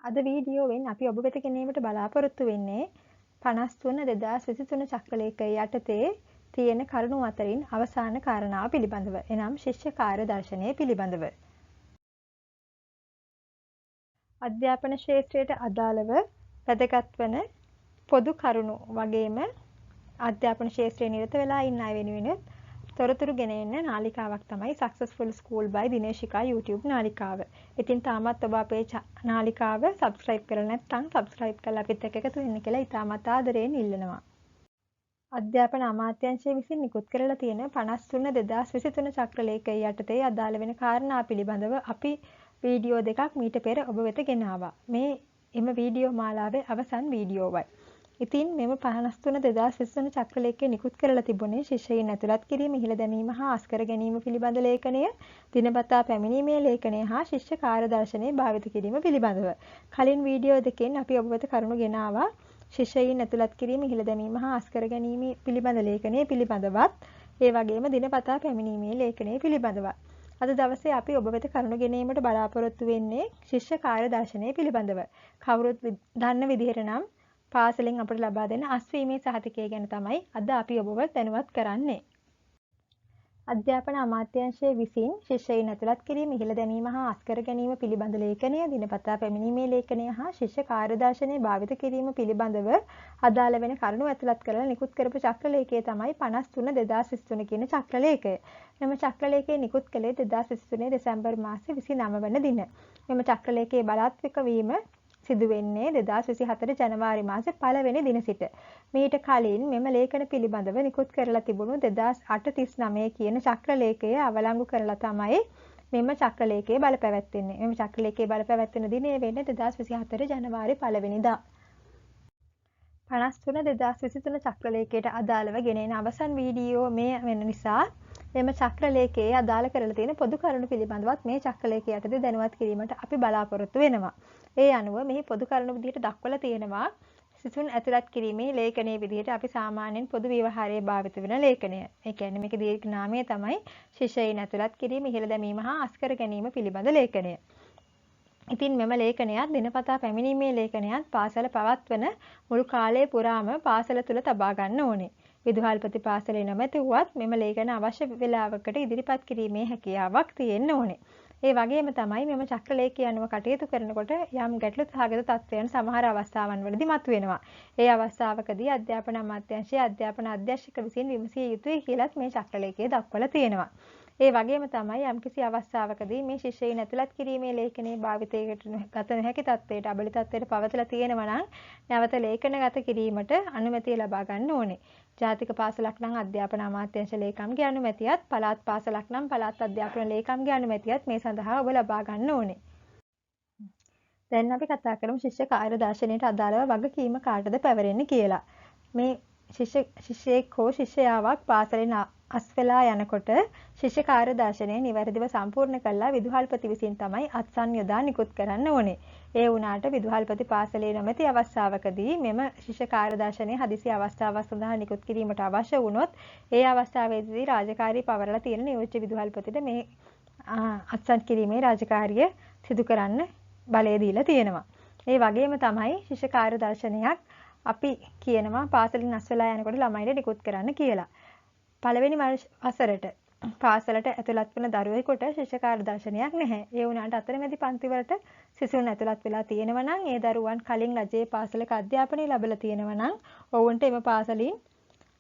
අද වීඩියෝවෙන් අපි ඔබ වෙත ගෙනීමට බලාපොරොත්තු වෙන්නේ 53/2023 චක්‍රලේඛය යටතේ තියෙන කරුණු අතරින් අවසාන කාරණාව පිළිබඳව. එනම් ශිෂ්‍ය කාර්ය දර්ශනය පිළිබඳව. අධ්‍යාපන ක්ෂේත්‍රයට අදාළව වැදගත් වන පොදු කරුණු වගේම අධ්‍යාපන ක්ෂේත්‍රයේ නිරත වෙලා ඉන්න අය වෙනුවෙන් තොරතුරු ගෙන එන්න නාලිකාවක් තමයි Successful School by දිනේශිකා YouTube නාලිකාව. ඉතින් තාමත් ඔබ අපේ නාලිකාව subscribe කරලා නැත්නම් subscribe කරලා අපිත් එක්ක එකතු වෙන්න කියලා ඉතාමත් ආදරයෙන් ඉල්ලනවා. අධ්‍යාපන අමාත්‍යාංශය විසින් නිකුත් කරලා තියෙන 53/2023 චක්‍රලේඛය යටතේ අදාළ වෙන කාරණා පිළිබඳව අපි වීඩියෝ දෙකක් මීට පෙර ඔබ වෙත ගෙන ආවා. මේ එම වීඩියෝ මාලාවේ අවසන් වීඩියෝවයි. ඉතින් මෙම 53/2023 චක්‍රලේඛය නිකුත් කරලා තිබුණේ ශිෂ්‍යයින් ඇතුළත් කිරීම, ඉහළ දැමීම හා අස්කර ගැනීම පිළිබඳ ලේඛනය, දිනපතා පැමිණීමේ ලේඛනය හා ශිෂ්‍ය කාර්ය දර්ශනය භාවිත කිරීම පිළිබඳව. කලින් වීඩියෝ දෙකෙන් අපි ඔබ වෙත කරුණු ගෙන ආවා. ශිෂ්‍යයින් ඇතුළත් කිරීම, ඉහළ දැමීම හා අස්කර ගැනීම පිළිබඳ ලේඛනය පිළිබඳවත්, ඒ වගේම දිනපතා පැමිණීමේ ලේඛනය පිළිබඳවත්. අද දවසේ අපි ඔබ වෙත කරුණු ගෙනීමට බලාපොරොත්තු වෙන්නේ ශිෂ්‍ය කාර්ය දර්ශනය පිළිබඳව. කවුරුත් දන්න විදිහට නම් පාසලෙන් අපට ලබා දෙන අස්වීමේ සහතිකය ගැන තමයි අද අපි ඔබව දැනුවත් කරන්නේ. අධ්‍යාපන අමාත්‍යාංශය විසින් ශිෂ්‍යයින් ඇතුළත් කිරීම, ඉහළ දැමීම හා අස්කර ගැනීම පිළිබඳ ලේඛනය, දිනපතා පැමිණීමේ ලේඛනය හා ශිෂ්‍ය කාර්ය දර්ශනය භාවිත කිරීම පිළිබඳව අදාළ වෙන කරුණු ඇතුළත් කරලා නිකුත් කරපු චක්‍රලේඛය තමයි 53/2023 කියන චක්‍රලේඛය. මෙම චක්‍රලේඛය නිකුත් කළේ 2023 දෙසැම්බර් මාසේ 29 වන දින. මෙම චක්‍රලේඛයේ බලාත්මක වීම සිදු වෙන්නේ 2024 ජනවාරි මාසේ 1 වෙනි දින සිට. මීට කලින් මෙම ලේඛන පිළිබඳව නිකුත් කරලා තිබුණු 2008-39 කියන චක්‍රලේඛය අවලංගු කරලා තමයි මෙම චක්‍රලේඛය බලපැවැත්වෙන්නේ. මෙම චක්‍රලේඛය බලපැවැත්වෙන දිනය වෙන්නේ 2024 ජනවාරි 1 වෙනිදා. 53/2023 චක්‍රලේඛයට අදාළව ගෙනෙන අවසන් වීඩියෝ මේ වෙන නිසා මෙම චක්‍රලේඛයේ අදාළ කරලා තියෙන පොදු කරුණු පිළිබඳවත් මේ චක්‍රලේඛය යටතේ දැනුවත් කිරීමට අපි බලාපොරොත්තු වෙනවා. ඒ අනුව මෙහි පොදු කරුණු විදිහට දක්වලා තියෙනවා සිසුන් ඇතුළත් කිරීමේ ලේඛනයේ විදිහට අපි සාමාන්‍යයෙන් පොදු ව්‍යවහාරයේ භාවිත වෙන ලේඛනය. ඒ කියන්නේ මේකේ දීර්ඝ නාමය තමයි ශිෂ්‍යයින් ඇතුළත් කිරීම, ඉහළ දැමීම හා අස්කර ගැනීම පිළිබඳ ලේඛනය. ඉතින් මෙම ලේඛනයත් දිනපතා පැමිණීමේ ලේඛනයත් පාසල පවත්වන මුල් කාලය පුරාම පාසල තුල තබා ගන්න ඕනේ. විදුහල්පති පාසලේ නොමැති වුවත් මෙම ලේඛන අවශ්‍ය වේලාවකට ඉදිරිපත් කිරීමේ හැකියාවක් තියෙන්න ඕනේ. ඒ වගේම තමයි මෙම චක්‍රලේඛය අනුව කටයුතු කරනකොට යම් ගැටලු සහගත තත්ත්වයන් සමහර අවස්ථාවන් වලදී මතුවෙනවා. ඒ අවස්ථාවකදී අධ්‍යාපන අමාත්‍යාංශයේ අධ්‍යාපන අධ්‍යක්ෂක විසින් විමසිය යුතුයි කියලාත් මේ චක්‍රලේඛයේ දක්වලා තියෙනවා. ඒ වගේම තමයි යම්කිසි අවස්ථාවකදී මේ ශිෂ්‍යයින් ඇතුළත් කිරීමේ ලේඛනයේ භාවිතයකට ගත නොහැකි තත්ත්වයට, අබල තත්ත්වයට පවතලා තියෙනවා නම් නැවත ලේඛනගත කිරීමට අනුමැතිය ලබා ගන්න ඕනේ. ජාතික පාසලක් නම් අධ්‍යාපන අමාත්‍යාංශ ලේකම්ගේ අනුමැතියත්, පළාත් පාසලක් නම් පළාත් අධ්‍යාපන ලේකම්ගේ අනුමැතියත් මේ සඳහා ඔබ ලබා ගන්න ඕනේ. දැන් අපි කතා කරමු ශිෂ්‍ය කාර්ය දර්ශනයට අදාළව වගකීම කාටද පැවරෙන්නේ කියලා. මේ ශිෂ්‍යයෙක් හෝ ශිෂ්‍යාවක් පාසලෙන් අස් වෙලා යනකොට ශිෂ්‍ය කාර්ය දර්ශනය නිවැරදිව සම්පූර්ණ කළා විදුහල්පති විසින් තමයි අත්සන් යොදා නිකුත් කරන්න ඕනේ. ඒ වුණාට විදුහල්පති පාසලේ නොමැති අවස්ථාවකදී මෙම ශිෂ්‍ය කාර්ය දර්ශනය හදිසි අවස්ථාවක් සඳහා නිකුත් කිරීමට අවශ්‍ය වුණොත් ඒ අවස්ථාවේදී රාජකාරී පවරලා තියෙන නියෝජ්‍ය විදුහල්පතිට මේ අත්සන් කිරීමේ රාජකාරිය සිදු කරන්න බලය දීලා තියෙනවා. ඒ වගේම තමයි ශිෂ්‍ය කාර්ය දර්ශනයක් අපි කියනවා පාසලින් අස් වෙලා යනකොට ළමයිට නිකුත් කරන්න කියලා. පළවෙනි වසරට පාසලට ඇතුළත් වන දරුවෙකුට ශිෂ්‍ය කාර්ය දර්ශනයක් නැහැ. ඒ වුණාට අතරමැදි පන්තිවලට සිසුන් ඇතුළත් වෙලා තියෙනවා නම් ඒ දරුවන් කලින් රජයේ පාසලක අධ්‍යාපනය ලැබලා තියෙනවා නම් ඔවුන්ට එම පාසලින්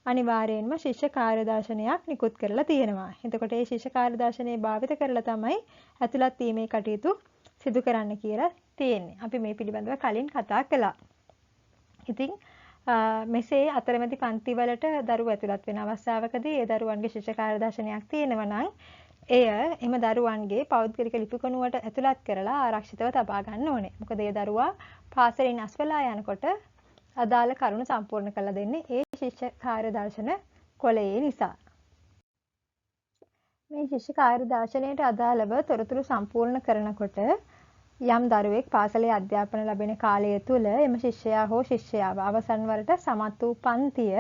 අනිවාර්යයෙන්ම ශිෂ්‍ය කාර්ය දර්ශනයක් නිකුත් කරලා තියෙනවා. එතකොට මේ ශිෂ්‍ය කාර්ය දර්ශනය භාවිත කරලා තමයි ඇතුළත් වීමේ කටයුතු සිදු කරන්න කියලා තියෙන්නේ. අපි මේ පිළිබඳව කලින් කතා කළා. ඉතින් මෙසේ අතරමැදි පන්තිවලට දරුවෝ ඇතුළත් වෙන අවස්ථාවකදී ඒ දරුවන්ගේ ශිෂ්‍ය කාර්ය දර්ශනයක් තියෙනවා නම් එය එම දරුවන්ගේ පෞද්ගලික ලිපිගොනුවට ඇතුළත් කරලා ආරක්ෂිතව තබා ගන්න ඕනේ. මොකද ඒ දරුවා පාසලෙන් අස් වෙලා යනකොට අදාළ කරුණු සම්පූර්ණ කරලා දෙන්නේ ඒ ශිෂ්‍ය කාර්ය දර්ශන කොලයේ නිසා. මේ ශිෂ්‍ය කාර්ය දර්ශනයට අදාළව තොරතුරු සම්පූර්ණ කරනකොට යම් දරුවෙක් පාසලේ අධ්‍යාපන ලැබෙන කාලය තුල එම ශිෂ්‍යයා හෝ ශිෂ්‍යාව අවසන් වරට සමත් වූ පන්තිය,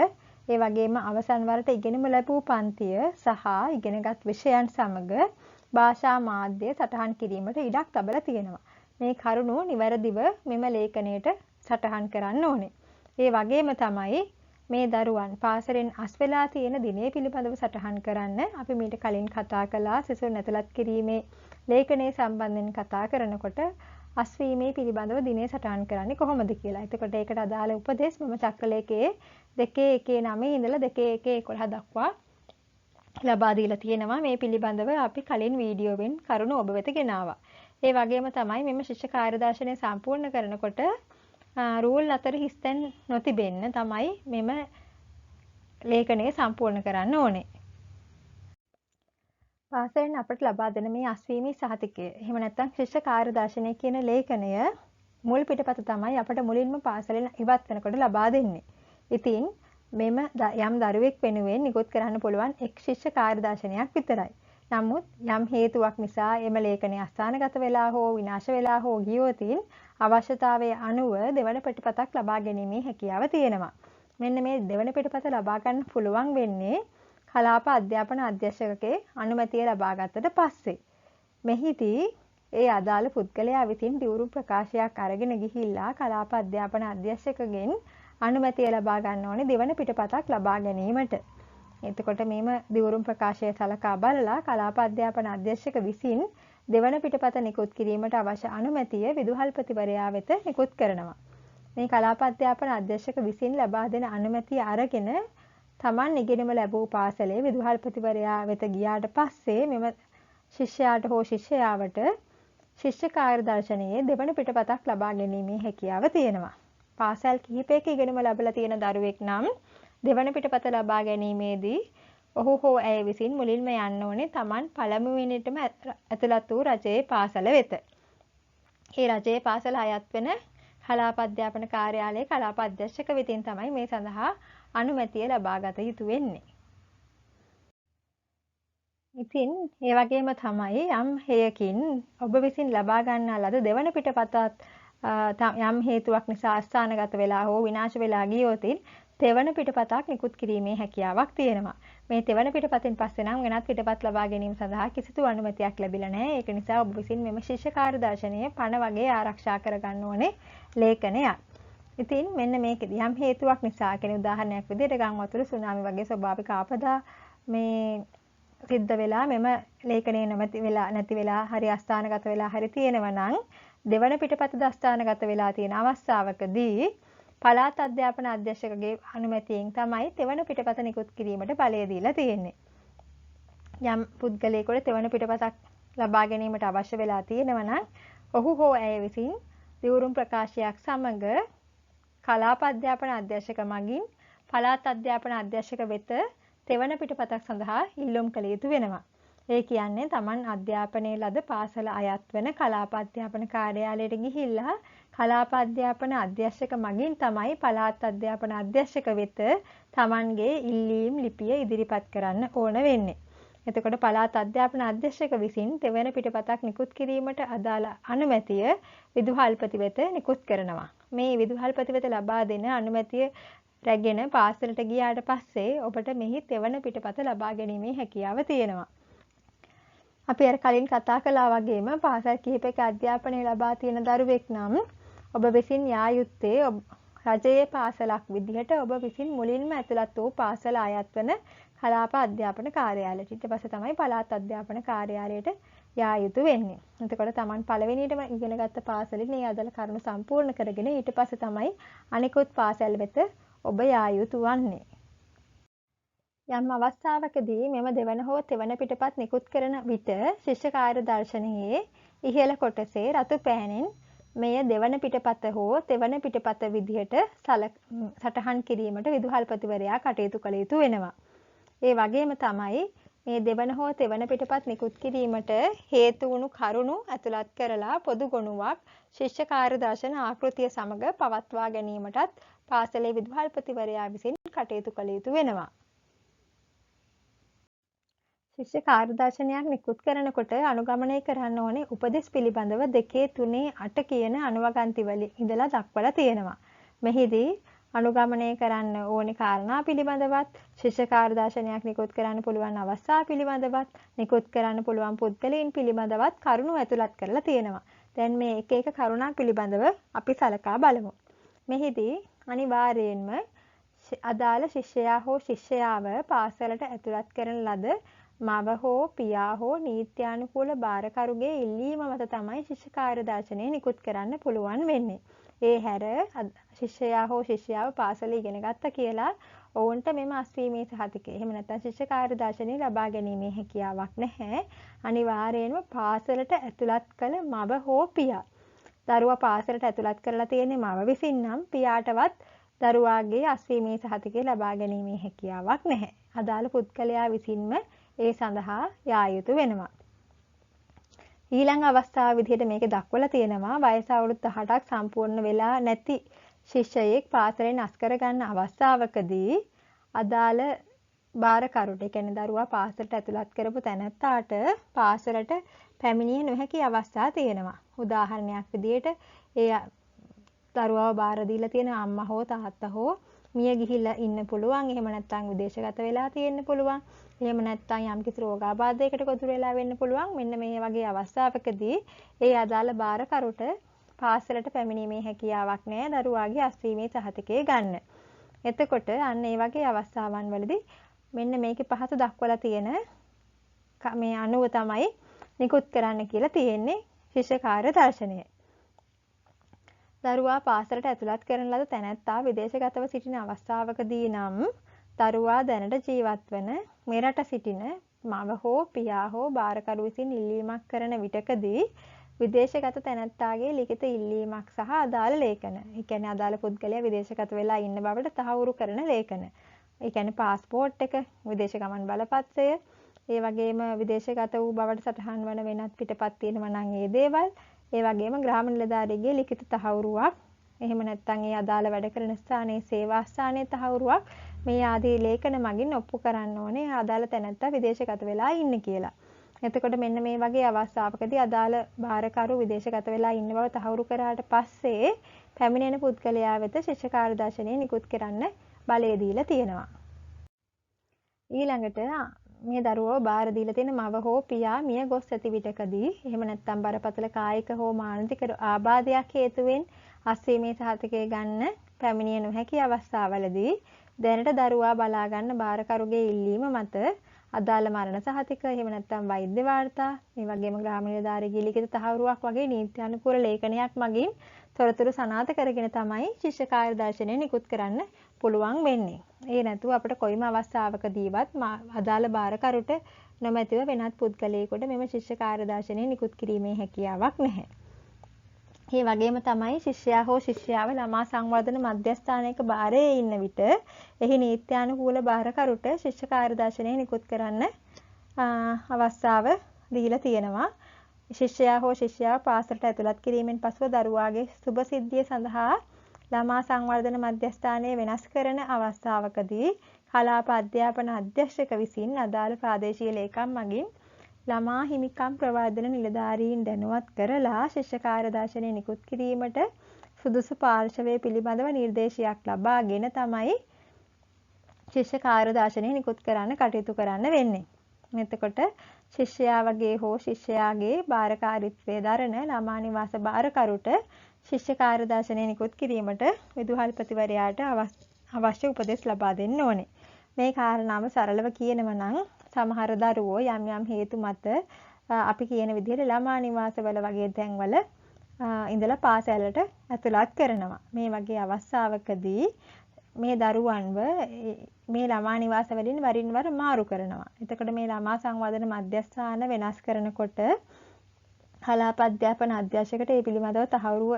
ඒ වගේම අවසන් වරට ඉගෙනීම ලැබූ පන්තිය සහ ඉගෙනගත් විෂයන් සමග භාෂා මාධ්‍ය සටහන් කිරීමට ඉඩක් ලැබලා තියෙනවා. මේ කරුණු නිවැරදිව මෙම ලේඛනයට සටහන් කරන්න ඕනේ. ඒ වගේම තමයි මේ දරුවන් පාසලෙන් අස් වෙලා තියෙන දිනේ පිළිබඳව සටහන් කරන්න. අපි මීට කලින් කතා කළා සිසුන් ඇතුළත් කිරීමේ ලේඛනයේ සම්බන්ධයෙන් කතා කරනකොට අස්වීමේ පිළිබඳව දිනේ සටහන් කරන්නේ කොහොමද කියලා. එතකොට ඒකට අදාළ උපදෙස් මම චක්‍රලේඛයේ 2:1:9 ඉඳලා 2:1:11 දක්වා ලබා දීලා තියෙනවා. මේ පිළිබඳව අපි කලින් වීඩියෝවෙන් කරුණු ඔබ වෙත ගෙනාවා. ඒ වගේම තමයි මෙම ශිෂ්‍ය කාර්යදර්ශනය සම්පූර්ණ කරනකොට රූල් 4 හිස්තැන් නොතිබෙන්න තමයි මෙම ලේඛනය සම්පූර්ණ කරන්න ඕනේ. පාසලෙන් අපට ලබා දෙන මේ අස්වීමේ සහතිකය. එහෙම නැත්නම් ශිෂ්‍ය කාර්යදර්ශනය කියන ලේඛනය මුල් පිටපත තමයි අපට මුලින්ම පාසලෙන් ඉවත් වෙනකොට ලබා දෙන්නේ. ඉතින් මෙම යම් දරුවෙක් වෙනුවෙන් නිකුත් කරන්න පුළුවන් එක් ශිෂ්‍ය කාර්යදර්ශනයක් විතරයි. නමුත් යම් හේතුවක් නිසා එම ලේඛනය අස්ථානගත වෙලා හෝ විනාශ වෙලා හෝ ගියොතින් අවශ්‍යතාවයේ අනුව දෙවන පිටපතක් ලබා ගැනීමේ හැකියාව තියෙනවා. මෙන්න මේ දෙවන පිටපත ලබා ගන්න පුළුවන් වෙන්නේ කලාප අධ්‍යාපන අධ්‍යක්ෂකගේ අනුමැතිය ලබා ගත්තට පස්සේ. මෙහිදී ඒ අදාළ පුද්ගලයා විසින් දිවුරුම් ප්‍රකාශයක් අරගෙන ගිහිල්ලා කලාප අධ්‍යාපන අධ්‍යක්ෂකගෙන් අනුමැතිය ලබා ගන්න ඕනේ දෙවන පිටපතක් ලබා ගැනීමට. එතකොට මේම දිවුරුම් ප්‍රකාශය සලකා බලලා කලාප අධ්‍යාපන අධ්‍යක්ෂක විසින් දෙවන පිටපත නිකුත් කිරීමට අවශ්‍ය අනුමැතිය විදුහල්පතිවරයා වෙත නිකුත් කරනවා. මේ කලාප අධ්‍යාපන අධ්‍යක්ෂක විසින් ලබා දෙන අනුමැතිය අරගෙන තමන් ඉගෙනීම ලැබූ පාසලේ විදුහල්පතිවරයා වෙත ගියාට පස්සේ මෙම ශිෂ්‍යයාට හෝ ශිෂ්‍යයාවට ශිෂ්‍ය කාර්යදර්ශනයේ දෙවන පිටපතක් ලබා ගැනීමේ හැකියාව තියෙනවා. පාසල් කිහිපයක ඉගෙනීම ලැබලා තියෙන දරුවෙක් නම් දෙවන පිටපත ලබා ගැනීමේදී ඔහු හෝ ඇය විසින් මුලින්ම යන්න ඕනේ තමන් පළමුවෙනිටම ඇතුළත් වූ රජයේ පාසල වෙත. මේ රජයේ පාසල අයත් වෙන කලාප අධ්‍යාපන කාර්යාලයේ කලාප අධ්‍යක්ෂක වෙතින් තමයි මේ සඳහා අනුමැතිය ලබා ගත යුතු වෙන්නේ. ඉතින් ඒ වගේම තමයි යම් හේයකින් ඔබ විසින් ලබා ගන්නා ලද දෙවන පිටපතත් යම් හේතුවක් නිසා අස්ථානගත වෙලා හෝ විනාශ වෙලා ගියොතින් තෙවන පිටපතක් නිකුත් කිරීමේ හැකියාවක් තියෙනවා. මේ තෙවන පිටපතෙන් පස්සේ නම් වෙනත් පිටපත් ලබා ගැනීම සඳහා කිසිදු අනුමැතියක් ලැබිලා නැහැ. ඒක නිසා ඔබ විසින් මෙම ශිෂ්‍ය කාර්යදර්ශනයේ පණ වගේ ආරක්ෂා කරගන්න ඕනේ ලේඛනයක්. ඉතින් මෙන්න මේකෙදි යම් හේතුවක් නිසා කියන උදාහරණයක් විදිහට ගම් වතුර සුනාමි වගේ ස්වභාවික ආපදා මේ සිද්ධ වෙලා මෙම ලේඛනයේ නැති වෙලා හරි අස්ථානගත වෙලා හරි තියෙනවා නම් දෙවන පිටපත අස්ථානගත වෙලා තියෙන අවස්ථාවකදී පළාත් අධ්‍යාපන අධ්‍යක්ෂකගේ අනුමැතියෙන් තමයි තෙවන පිටපත නිකුත් කිරීමට බලය දීලා තියෙන්නේ. යම් පුද්ගලයෙකුට තෙවන පිටපතක් ලබා ගැනීමට අවශ්‍ය වෙලා තියෙනවා නම් ඔහු හෝ ඇය විසින් දිවුරුම් ප්‍රකාශයක් සමග කලාප අධ්‍යාපන අධ්‍යක්ෂක මගින් පළාත් අධ්‍යාපන අධ්‍යක්ෂක වෙත තෙවන පිටපතක් සඳහා ඉල්ලුම් කළ යුතු වෙනවා. ඒ කියන්නේ Taman අධ්‍යාපනයේ ලද පාසල අයත් වෙන කලාප අධ්‍යාපන කාර්යාලයට ගිහිල්ලා කලාප අධ්‍යාපන අධ්‍යක්ෂක මගින් තමයි පළාත් අධ්‍යාපන අධ්‍යක්ෂක වෙත Tamanගේ ඉල්ලීම් ලිපිය ඉදිරිපත් කරන්න ඕන වෙන්නේ. එතකොට පළාත් අධ්‍යාපන අධ්‍යක්ෂක විසින් තෙවන පිටපතක් නිකුත් කිරීමට අදාළ අනුමැතිය විදුහල්පති වෙත නිකුත් කරනවා. මේ විදුහල්පති වෙත ලබා දෙන අනුමැතිය රැගෙන පාසලට ගියාට පස්සේ ඔබට මෙහි තෙවන පිටපත ලබා ගැනීමේ හැකියාව තියෙනවා. අපි අර කලින් කතා කළා වගේම පාසල් කිහිපයක අධ්‍යාපනය ලබා තියෙන දරුවෙක් නම් ඔබ විසින් යා යුත්තේ රජයේ පාසලක් විදිහට ඔබ විසින් මුලින්ම ඇතුළත් වූ පාසල අයත් වන කලාප අධ්‍යාපන කාර්යාලයට. ඊට පස්සේ තමයි පළාත් අධ්‍යාපන කාර්යාලයට යා යුතු වෙන්නේ. එතකොට Taman පළවෙනියටම ඉගෙන ගත්ත පාසලේ මේ අදාළ කරුණු සම්පූර්ණ කරගෙන ඊට පස්සේ තමයි අනිකුත් පාසල් වෙත ඔබ යා යුතු වන්නේ. යම් අවස්ථාවකදී මෙම දෙවන හෝ තෙවන පිටපත් නිකුත් කරන විට ශිෂ්‍ය කාර්යදර්ශනයේ ඉහළ කොටසේ රතු පෑනෙන් මෙය දෙවන පිටපත හෝ තෙවන පිටපත විදිහට සටහන් කිරීමට විදුහල්පතිවරයා කටයුතු කළ යුතු වෙනවා. ඒ වගේම තමයි මේ දෙවන හෝ තෙවන පිටපත් නිකුත් කිරීමට හේතු වුණු කරුණු ඇතුළත් කරලා පොදු ගොනුවක් ශිෂ්‍ය කාර්යදර්ශන ආකෘතිය සමග පවත්වා ගැනීමටත් පාසලේ විදුහල්පතිවරයා විසින් කටයුතු කළ යුතු වෙනවා. ශිෂ්‍ය කාර්යදර්ශනයක් නිකුත් කරනකොට අනුගමනය කරන්න ඕනේ උපදෙස් පිළිබඳව 2.3.8 කියන අනුවගන්ති වලින් ඉඳලා දක්වලා තියෙනවා. මෙහිදී අනුගමනය කරන්න ඕනේ කාරණා පිළිබඳවත් ශිෂ්‍ය කාර්යදර්ශනයක් නිකුත් කරන්න පුළුවන් අවස්ථා පිළිබඳවත් නිකුත් කරන්න පුළුවන් පුද්ගලයන් පිළිබඳවත් කරුණු ඇතුළත් කරලා තියෙනවා. දැන් මේ එක එක කරුණක් පිළිබඳව අපි සලකා බලමු. මෙහිදී අනිවාර්යයෙන්ම අදාළ ශිෂ්‍යයා හෝ ශිෂ්‍යයාව පාසලට ඇතුළත් කරන ලද මව හෝ පියා හෝ නීත්‍යානුකූල භාරකරුගේ ඉල්ලීම මත තමයි ශිෂ්‍ය කාර්යදර්ශනය නිකුත් කරන්න පුළුවන් වෙන්නේ. ඒ හැර ශිෂ්‍යයා හෝ ශිෂ්‍යාව පාසල ඉගෙන ගත්තා කියලා ඔවුන්ට මෙම අස්වීමේ සහතිකය එහෙම නැත්නම් ශිෂ්‍ය කාර්යදර්ශනය ලබා ගැනීමේ හැකියාවක් නැහැ. අනිවාර්යයෙන්ම පාසලට ඇතුළත් කළ මව හෝ පියා. දරුවා පාසලට ඇතුළත් කරලා තියෙන්නේ මව විසින් නම් පියාටවත් දරුවාගේ අස්වීමේ සහතිකය ලබා ගැනීමේ හැකියාවක් නැහැ. අදාළ පුද්ගලයා විසින්ම ඒ සඳහා යා යුතු වෙනවා. ඊළඟ අවස්ථාව විදිහට මේක දක්වලා තියෙනවා වයස අවුරුදු 18ක් සම්පූර්ණ වෙලා නැති ශිෂ්‍යයෙක් පාසලෙන් අස් කරගන්න අවස්ථාවකදී අදාළ භාරකරුට, ඒ කියන්නේ දරුවා පාසලට ඇතුළත් කරපු තැනැත්තාට පාසලට පැමිණිය නොහැකි අවස්ථා තියෙනවා. උදාහරණයක් විදිහට ඒ දරුවාව බාර දීලා තියෙන අම්මා හෝ තාත්තා හෝ මිය ගිහිල්ලා ඉන්න පුළුවන්. එහෙම නැත්නම් විදේශගත වෙලා තියෙන්න පුළුවන්. එහෙම නැත්නම් යම්කිසි රෝගාබාධයකට ගොදුරු වෙලා වෙන්න පුළුවන්. මෙන්න මේ වගේ අවස්ථාවකදී ඒ අදාළ භාරකරුට පාසලට පැමිණීමේ හැකියාවක් නැහැ දරුවාගේ අස්වීමේ සහතිකය ගන්න. එතකොට අන්න ඒ වගේ අවස්ථාවන් වලදී මෙන්න මේකේ පහත දක්වලා තියෙන මේ අනුව තමයි නිකුත් කරන්න කියලා තියෙන්නේ ශිෂ්‍ය කාර්යදර්ශනය. දරුවා පාසලට ඇතුළත් කරන ලද තැනැත්තා විදේශගතව සිටින අවස්ථාවකදී නම් දරුවා දැනට ජීවත් වන මෙරට සිටින මව හෝ පියා හෝ භාරකරු විසින් ඉල්ලීමක් කරන විටකදී විදේශගත තැනැත්තාගේ ලිඛිත ඉල්ලීමක් සහ අදාළ ලේඛන. ඒ කියන්නේ අදාළ පුද්ගලයා විදේශගත වෙලා ඉන්න බවට තහවුරු කරන ලේඛන. ඒ කියන්නේ પાස්පෝර්ට් එක, විදේශ ගමන් බලපත්‍රය, ඒ වගේම විදේශගත වූ බවට සටහන් වන වෙනත් පිටපත් තියෙනවා නම් ඒ දේවල්, ඒ වගේම ග්‍රාම නිලධාරිගේ ලිඛිත තහවුරුවක්, එහෙම නැත්නම් ඒ අදාළ වැඩ කරන ස්ථානයේ සේවා ස්ථානයේ තහවුරුවක් මේ ආදී ලේඛන මගින් ඔප්පු කරන්න ඕනේ අදාළ තැනැත්තා විදේශගත වෙලා ඉන්න කියලා. එතකොට මෙන්න මේ වගේ අවස්ථාවකදී අදාළ භාරකරු විදේශගත වෙලා ඉන්න බව තහවුරු කරාට පස්සේ පැමිණෙන පුද්ගලයා වෙත ශිෂ්‍ය කාර්යදර්ශනය නිකුත් කරන්න බලය දීලා තියෙනවා. ඊළඟට මේ දරුවව බාර දීලා තියෙන මව හෝ පියා මිය ගොස් ඇති විටකදී එහෙම නැත්නම් බරපතල කායික හෝ මානසික ආබාධයක් හේතුවෙන් අස්වීමේ සහතිකය ගන්න පැමිණිය නොහැකි අවස්ථාවලදී දැනට දරුවා බලා ගන්න භාරකරුගේ ඉල්ලීම මත අදාළ මරණ සහතික, එහෙම නැත්නම් වෛද්‍ය වාර්තා, මේ වගේම ග්‍රාම නිලධාරිගේ ලිඛිත තහවුරුවක් වගේ නීත්‍යානුකූල ලේඛනයක් මගින් තොරතුරු සනාථ කරගෙන තමයි ශිෂ්‍ය කාර්යදර්ශනය නිකුත් කරන්න පුළුවන් වෙන්නේ. ඒ නැතුව අපිට කොයිම අවස්ථාවකදීවත් අදාළ භාරකරුට නොමැතිව වෙනත් පුද්ගලයෙකුට මෙම ශිෂ්‍ය කාර්යදර්ශනය නිකුත් කිරීමේ හැකියාවක් නැහැ. ඒ වගේම තමයි ශිෂ්‍යයා හෝ ශිෂ්‍යාව ළමා සංවර්ධන මධ්‍යස්ථානයක භාරයේ ඉන්න විට එහි නීත්‍යානුකූල භාරකරුට ශිෂ්‍ය කාර්යදර්ශනය නිකුත් කරන්න අවස්ථාව දීලා තියෙනවා. ශිෂ්‍යයා හෝ ශිෂ්‍යාව පාසලට ඇතුළත් කිරීමෙන් පසුව දරුවාගේ සුභ සිද්ධිය සඳහා ළමා සංවර්ධන මධ්‍යස්ථානය වෙනස් කරන අවස්ථාවකදී කලාප අධ්‍යාපන අධ්‍යක්ෂක විසින් අදාළ ප්‍රාදේශීය ලේකම් මගින් ළමා හිමිකම් ප්‍රවර්ධන නිලධාරීන් දැනුවත් කරලා ශිෂ්‍ය කාර්යදර්ශනය නිකුත් කිරීමට සුදුසු පාර්ශවය පිළිබඳව නිර්දේශයක් ලබාගෙන තමයි ශිෂ්‍ය කාර්යදර්ශනය නිකුත් කරන්න කටයුතු කරන්න වෙන්නේ. එතකොට ශිෂ්‍යයාවගේ හෝ ශිෂ්‍යයාගේ භාරකාරීත්වය දරන ළමා නිවාස භාරකරුට ශිෂ්‍ය කාර්යදර්ශනය නිකුත් කිරීමට විදුහල්පතිවරයාට අවශ්‍ය උපදෙස් ලබා දෙන්න ඕනේ. මේ කාරණාව සරලව කියනවා නම් සමහර දරුවෝ යම් යම් හේතු මත අපි කියන විදිහට ළමා නිවාසවල වගේ තැන්වල ඉඳලා පාසලට ඇතුළත් කරනවා. මේ වගේ අවස්ථාවකදී මේ දරුවන්ව මේ ළමා නිවාස වලින් වරින් වර මාරු කරනවා. එතකොට මේ ළමා සංවර්ධන මධ්‍යස්ථාන වෙනස් කරනකොට කලාප අධ්‍යාපන අධ්‍යක්ෂකට ඒ පිළිබඳව තහවුරුව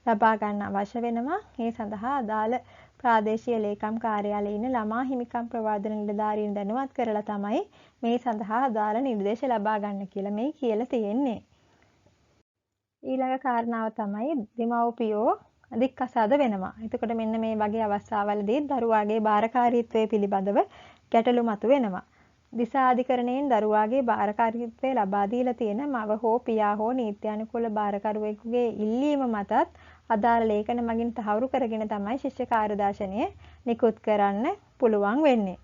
ලබා ගන්න අවශ්‍ය වෙනවා. ඒ සඳහා අදාළ ප්‍රාදේශීය ලේකම් කාර්යාලයේ ඉන්න ළමා හිමිකම් ප්‍රවර්ධන නිලධාරීන් දැනුවත් කරලා තමයි මේ සඳහා අදාළ නිර්දේශ ලබා ගන්න කියලා මේ කියලා තියෙන්නේ. ඊළඟ කාරණාව තමයි දෙමව්පියෝ දික්කසාද වෙනවා. එතකොට මෙන්න මේ වගේ අවස්ථාවලදී දරුවාගේ භාරකාරීත්වය පිළිබඳව ගැටලු මතුවෙනවා. දිසා අධිකරණයෙන් දරුවාගේ භාරකාරීත්වය ලබා දීලා තියෙන මව හෝ පියා හෝ නීත්‍යානුකූල භාරකරුවෙකුගේ ඉල්ලීම මතත් අදාළ ලේඛන මගින් තහවුරු කරගෙන තමයි ශිෂ්‍ය කාර්යදර්ශනය නිකුත් කරන්න පුළුවන් වෙන්නේ.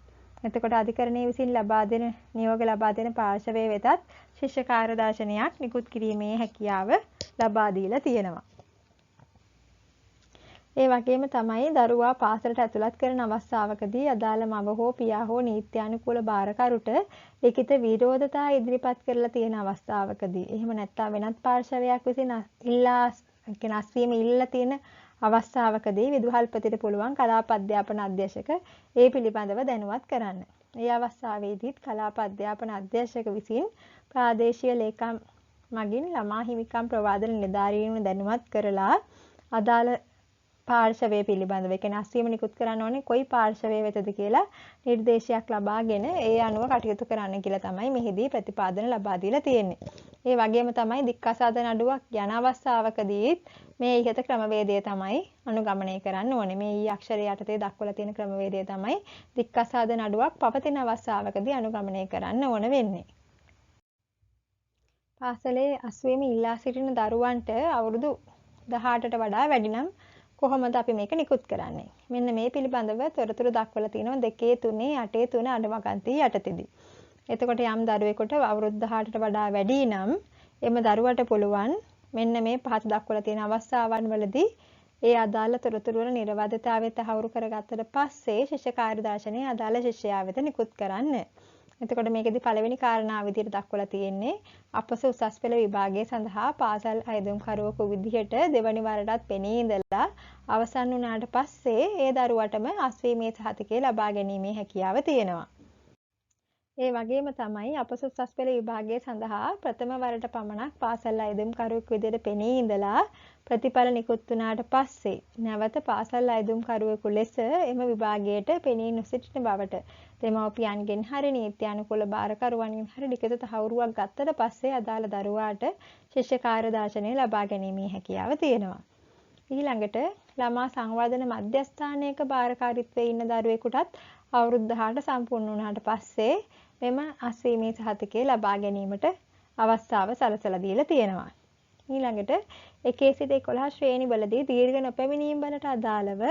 එතකොට අධිකරණයේ විසින් ලබා දෙන නියෝග ලබා දෙන පාර්ශවයේ වෙතත් ශිෂ්‍ය කාර්යදර්ශනයක් නිකුත් කිරීමේ හැකියාව ලබා දීලා තියෙනවා. ඒ වගේම තමයි දරුවා පාසලට ඇතුළත් කරන අවස්ථාවකදී අදාළ මව හෝ පියා හෝ නීත්‍යානුකූල භාරකරුට ලිඛිත විරෝධතා ඉදිරිපත් කරලා තියෙන අවස්ථාවකදී එහෙම නැත්නම් වෙනත් පාර්ශවයක් විසින් අස්වීම ඉල්ලලා තියෙන අවස්ථාවකදී විදුහල්පතිට පුළුවන් කලාප අධ්‍යාපන අධ්‍යක්ෂක ඒ පිළිබඳව දැනුවත් කරන්න. ඒ අවස්ථාවේදීත් කලාප අධ්‍යාපන අධ්‍යක්ෂක විසින් ප්‍රාදේශීය ලේකම් මගින් ළමා හිමිකම් ප්‍රවාද නිලධාරීන්ව දැනුවත් කරලා අදාළ පාර්ශවය පිළිබඳව ඒ කියන්නේ අස්වීම නිකුත් කරන්න ඕනේ කොයි පාර්ශවයේ වෙතද කියලා නිර්දේශයක් ලබාගෙන ඒ අනුව කටයුතු කරන්න කියලා තමයි මෙහිදී ප්‍රතිපාදන ලබා දීලා තියෙන්නේ. ඒ වගේම තමයි දික්කසාද නඩුවක් යන අවස්ථාවකදී මේ ඉහත ක්‍රමවේදය තමයි අනුගමනය කරන්න ඕනේ. මේ ඊ අක්ෂරය යටතේ දක්වලා තියෙන ක්‍රමවේදය තමයි දික්කසාද නඩුවක් පවතින අවස්ථාවකදී අනුගමනය කරන්න ඕන වෙන්නේ. පාසලේ අස්වීම ඉල්ලා සිටින දරුවන්ට අවුරුදු 18ට වඩා වැඩි නම් කොහොමද අපි මේක නිකුත් කරන්නේ? මෙන්න මේ පිළිබඳව තොරතුරු දක්වලා තියෙනවා 2.3.8.3 අඩමගන්ති යටතේදී. එතකොට යම් දරුවෙකුට අවුරුදු 18ට වඩා වැඩි නම් එම දරුවට පුළුවන් මෙන්න මේ පහත දක්වලා තියෙන අවස්ථාවන් වලදී ඒ අදාළ තොරතුරු වල නිර්වැදතාවය තහවුරු කරගත්තට පස්සේ ශිෂ්‍ය කාර්යදර්ශනයේ අදාළ ශිෂ්‍යයා වෙත නිකුත් කරන්න. එතකොට මේකෙදි පළවෙනි කාරණාව විදිහට දක්වලා තියෙන්නේ අපස උසස් පෙළ විභාගය සඳහා පාසල් අයදුම්කරුවෙකු විදිහට දෙවනි වරටත් පෙනී ඉඳලා අවසන් වුණාට පස්සේ ඒ දරුවටම අස්වීමේ සහතිකය ලබා ගැනීමේ හැකියාව තියෙනවා. ඒ වගේම තමයි අපස උසස් පෙළ විභාගය සඳහා ප්‍රථම වරට පමණක් පාසල් අයදුම්කරුවෙකු විදිහට පෙනී ඉඳලා ප්‍රතිඵල නිකුත් වුණාට පස්සේ නැවත පාසල් අයදුම්කරුවෙකු ලෙස එම විභාගයට පෙනී නොසිටින බවට දෙමව්පියන්ගෙන් හරි නීත්‍යානුකූල භාරකරුවන්ගෙන් හරි ලිඛිත තහවුරුවක් ගත්තට පස්සේ අදාළ දරුවාට ශිෂ්‍ය කාර්යදර්ශනය ලබා ගැනීමේ හැකියාව තියෙනවා. ඊළඟට ළමා සංවර්ධන මධ්‍යස්ථානයක භාරකාරීත්වයේ ඉන්න දරුවෙකුටත් අවුරුදු 18 සම්පූර්ණ වුණාට පස්සේ මෙම අස්වීමේ සහතිකය ලබා ගැනීමට අවස්ථාව සලසලා දීලා තියෙනවා. ඊළඟට 1 සිට 11 ශ්‍රේණිවලදී දීර්ඝ නොපැමිණීම් වලට අදාළව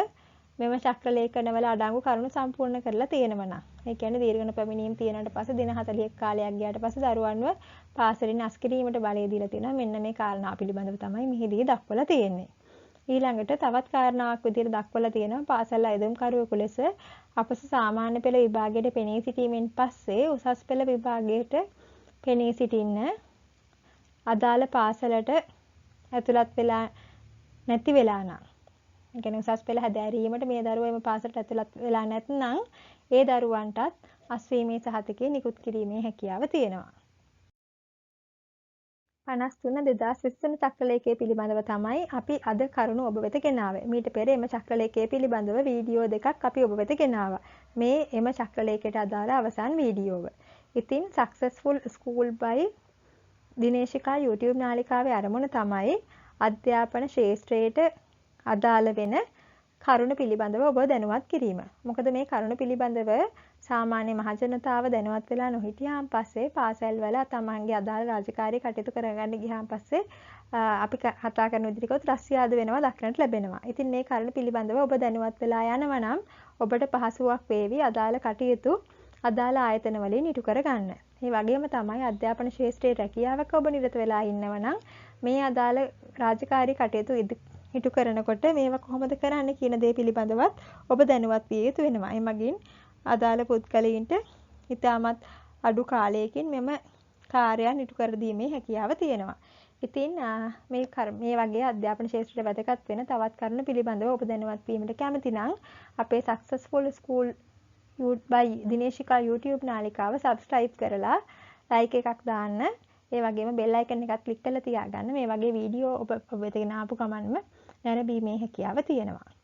මෙම චක්‍ර ලේඛනවල අඩංගු කරුණු සම්පූර්ණ කරලා තියෙනවා නම් ඒ කියන්නේ දීර්ඝ නොපැමිණීම් තියෙනට පස්සේ දින 40ක කාලයක් ගියාට පස්සේ දරුවන්ව පාසලෙන් අස් කිරීමට බලය දීලා තියෙනවා. මෙන්න මේ කාරණා පිළිබඳව තමයි මෙහිදී දක්වලා තියෙන්නේ. ඊළඟට තවත් කාරණාවක් විදිහට දක්වලා තියෙනවා පාසල් අයදුම්කරුවෙකු ලෙස අපස සාමාන්‍ය පෙළ විභාගයට පෙනී සිටීමෙන් පස්සේ උසස් පෙළ විභාගයට පෙනී සිටින්න අදාළ පාසලට ඇතුළත් වෙලා නැති වෙලා නම් ඒ කියන්නේ උසස් පෙළ හැදෑරීමට මේ දරුවා එම පාසලට ඇතුළත් වෙලා නැත්නම් ඒ දරුවන්ටත් අස්වීමේ සහතිකය නිකුත් කිරීමේ හැකියාව තියෙනවා. 53/2020 චක්‍රලේඛය පිළිබඳව තමයි අපි අද කරුණු ඔබ වෙත ගෙනාවේ. මීට පෙර එම චක්‍රලේඛය පිළිබඳව වීඩියෝ දෙකක් අපි ඔබ වෙත ගෙනාවා. මේ එම චක්‍රලේඛයට අදාළ අවසන් වීඩියෝව. ඉතින් Successful School by දිනේශිකා YouTube නාලිකාවේ අරමුණ තමයි අධ්‍යාපන ශාස්ත්‍රයට අදාළ වෙන කරුණු පිළිබඳව ඔබ දැනුවත් කිරීම. මොකද මේ කරුණු පිළිබඳව සාමාන්‍ය මහජනතාව දැනුවත් වෙලා නොහිටියාන් පස්සේ පාසල්වල තමන්ගේ අදාළ රාජකාරී කටයුතු කරගන්න ගියාන් පස්සේ අපි කතා කරන විදිහට රස්සියාද වෙනවා දක්නට ලැබෙනවා. ඉතින් මේ කරුණු පිළිබඳව ඔබ දැනුවත් වෙලා යනවා නම් ඔබට පහසුවක් වේවි අදාළ කටයුතු අදාළ ආයතන වලින් ඉටු කරගන්න. ඒ වගේම තමයි අධ්‍යාපන ශාස්ත්‍රයේ රැකියාවක ඔබ නිරත වෙලා ඉන්නවා නම් මේ අදාළ රාජකාරී කටයුතු ඉටු කරනකොට මේවා කොහොමද කරන්න කියන දේ පිළිබඳවත් ඔබ දැනුවත් විය යුතු වෙනවා. ඒ මගින් අදාළ පුද්ගලයින්ට ඉතාමත් අඩු කාලයකින් මෙම කාර්යයන් ඉටු කර දීමේ හැකියාව තියෙනවා. ඉතින් මේ වගේ අධ්‍යාපන ශාස්ත්‍රයට වැදගත් වෙන තවත් කරුණු පිළිබඳව ඔබ දැනුවත් වීමට කැමති නම් අපේ Successful School by දිනේශිකා YouTube නාලිකාව subscribe කරලා like එකක් දාන්න. ඒ වගේම bell icon එකත් click කරලා තියාගන්න. මේ වගේ වීඩියෝ ඔබ වෙත ගෙන ආපු ගමන්ම නැරඹීමේ හැකියාව තියෙනවා.